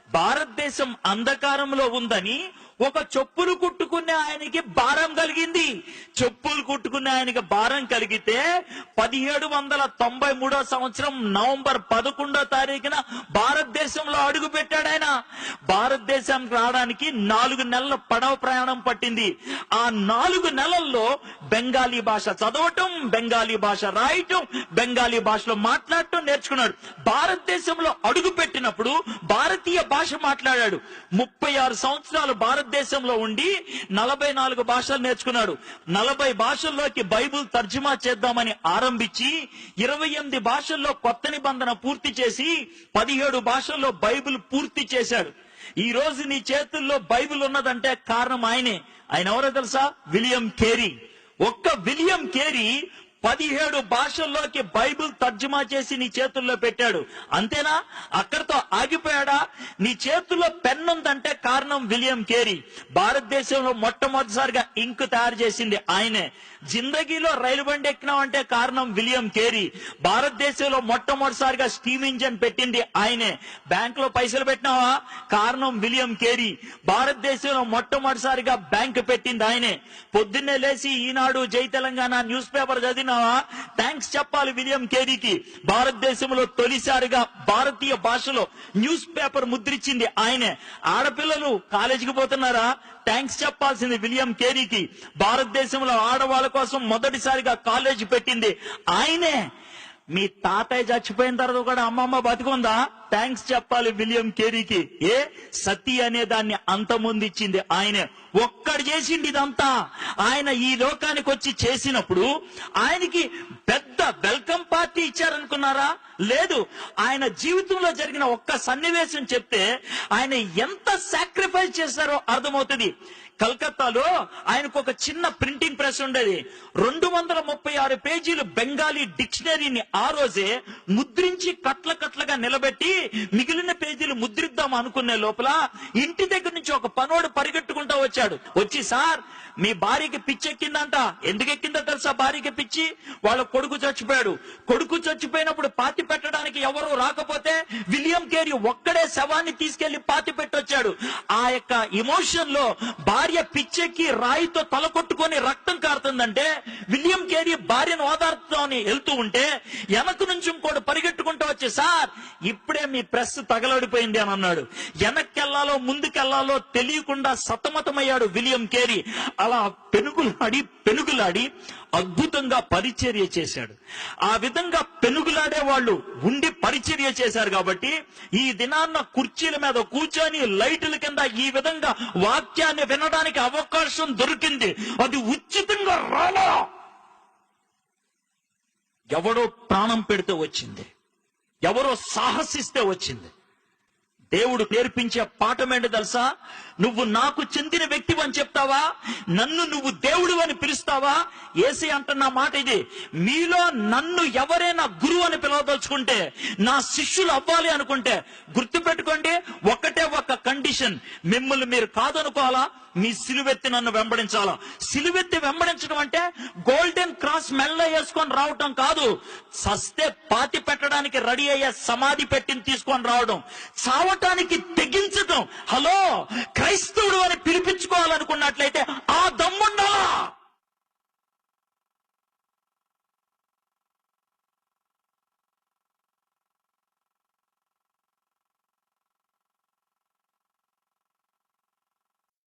భారతదేశం అంధకారంలో ఉందని ఒక చెప్పులు కుట్టుకునే ఆయనకి భారం కలిగింది. చెప్పులు కుట్టుకునే ఆయనకి భారం కలిగితే 1793 సంవత్సరం నవంబర్ 11వ తారీఖున భారతదేశంలో అడుగు పెట్టాడు ఆయన. భారతదేశానికి రావడానికి 4 నెలల పడవ ప్రయాణం పట్టింది. ఆ 4 నెలల్లో బెంగాలీ భాష చదవటం, బెంగాలీ భాష రాయటం, బెంగాలీ భాషలో మాట్లాడటం నేర్చుకున్నాడు. భారతదేశంలో అడుగు పెట్టినప్పుడు భారతీయ భాష మాట్లాడాడు. 36 సంవత్సరాలు భారతదేశంలో ఉండి 44 భాషలు నేర్చుకున్నాడు. 40 భాషల్లోకి బైబిల్ తర్జుమా చేద్దామని ఆరంభించి 28 భాషల్లో కొత్త నిబంధన పూర్తి చేసి 17 భాషల్లో బైబిల్ పూర్తి చేశాడు. ఈ రోజు నీ చేతుల్లో బైబిల్ ఉన్నదంటే కారణం ఆయనే. ఆయన ఎవరో తెలుసా? William Carey. ఒక్క విలియం కేరీ 17 భాషల్లోకి బైబిల్ తర్జుమా చేసి నీ చేతుల్లో పెట్టాడు. అంతేనా? అక్కడితో ఆగిపోయాడా? నీ చేతుల్లో పెన్ ఉందంటే కారణం విలియం కేరీ. భారతదేశంలో మొట్టమొదటిసారిగా ఇంక్ తయారు చేసింది ఆయనే. జిందగీలో రైలు బండి ఎక్కినావంటే కారణం విలియం కేరీ. భారతదేశంలో మొట్టమొదటిసారిగా స్టీమ్ ఇంజన్ పెట్టింది ఆయనే. బ్యాంక్ లో పైసలు పెట్టినావా? కారణం విలియం కేరీ. భారతదేశంలో మొట్టమొదటిసారిగా బ్యాంక్ పెట్టింది ఆయనే. పొద్దున్నే లేచి ఈనాడు, జై తెలంగాణ న్యూస్ పేపర్ చదివినావా? థ్యాంక్స్ చెప్పాలి విలియం కేరీకి. భారతదేశంలో తొలిసారిగా భారతీయ భాషలో న్యూస్ పేపర్ ముద్రించింది ఆయనే. ఆడపిల్లలు కాలేజీకి పోతున్నారా? థ్యాంక్స్ చెప్పాల్సింది విలియం కేరీకి. భారతదేశంలో ఆడవాళ్ళ కోసం మొదటిసారిగా కాలేజీ పెట్టింది ఆయనే. మీ తాతయ్య చచ్చిపోయిన తర్వాత కూడా అమ్మమ్మ బతికుందా? థ్యాంక్స్ చెప్పాలి విలియం కేరీకి. సతీ అనే దాన్ని అంతమొందిచ్చింది ఆయనే. ఒక్కడు చేసింది ఇదంతా. ఆయన ఈ లోకానికి వచ్చి చేసినప్పుడు ఆయనకి పెద్ద వెల్కమ్ పార్టీ ఇచ్చారనుకున్నారా? లేదు. ఆయన జీవితంలో జరిగిన ఒక్క సన్నివేశం చెప్తే ఆయన ఎంత సాక్రిఫైస్ చేశారో అర్థమవుతుంది. కలకత్తాలో ఆయనకు ఒక చిన్న ప్రింటింగ్ ప్రెస్ ఉండేది. 236 పేజీలు బెంగాలీ డిక్షనరీని ఆ రోజే ముద్రించి కట్ల కట్లగా నిలబెట్టి మిగిలిన పేజీలు ముద్రిద్దాం అనుకునే లోపల ఇంటి దగ్గర నుంచి ఒక పనోడు పరిగెట్టుకుంటా వచ్చాడు. వచ్చి, సార్ మీ భార్యకి పిచ్చి ఎక్కిందంట. ఎందుకు ఎక్కిందో తెలుసా? భార్యకి పిచ్చి. వాళ్ళ కొడుకు చచ్చిపోయాడు. కొడుకు చచ్చిపోయినప్పుడు పాతి పెట్టడానికి ఎవరు రాకపోతే విలియం కేరీ ఒక్కడే శవాన్ని తీసుకెళ్లి పాతి పెట్టొచ్చాడు. ఆ యొక్క ఇమోషన్ లో భార్య పిచ్చెక్కి రాయితో తల కొట్టుకొని రక్తం కారుతుందంటే విలియం కేరీ భార్యను ఓదార్చుతామని వెళ్తూ ఉంటే వెనక నుంచి ఇంకోటి పరిగెట్టుకుంటూ వచ్చి, సార్ ఇప్పుడే మీ ప్రెస్ తగలడిపోయింది అని అన్నాడు. వెనక్కెళ్లాలో ముందుకెళ్లాలో తెలియకుండా సతమతమయ్యాడు విలియం కేరీ. అలా పెనుగులాడి అద్భుతంగా పరిచర్య చేశాడు. ఆ విధంగా పెనుగులాడే వాళ్ళు ఉండి పరిచర్య చేశారు కాబట్టి ఈ దినాన్న కుర్చీల మీద కూర్చొని లైటుల కింద ఈ విధంగా వాక్యాన్ని వినడానికి అవకాశం దొరికింది. అది ఉచితంగా రాలా. ఎవడో ప్రాణం పెడితే వచ్చింది, ఎవరో సాహసిస్తే వచ్చింది. దేవుడు నేర్పించే పాఠం ఏంటి తెలుసా? నువ్వు నాకు చెందిన వ్యక్తివి అని చెప్తావా? నన్ను నువ్వు దేవుడు అని పిలుస్తావా? యేసయ్య అంటున్న మాట ఇది. మీలో నన్ను ఎవరైనా గురువు అని పిలవదలుచుకుంటే, నా శిష్యులు అవ్వాలి అనుకుంటే గుర్తుపెట్టుకోండి, ఒకటే ఒక కండిషన్. మిమ్మల్ని మీరు కాదనుకోవాలా, మీ సిలువెత్తి నన్ను వెంబడించాలా. సిలువెత్తి వెంబడించడం అంటే గోల్డెన్ క్రాస్ మెల్ల వేసుకొని రావటం కాదు. సస్తే పాతి పెట్టడానికి రెడీ అయ్యే సమాధి పెట్టిని తీసుకొని రావడం, చావటానికి తెగించడం. హలో, క్రైస్తవుడు అని పిలిపించుకోవాలనుకున్నట్లయితే ఆ దమ్ముండాలా.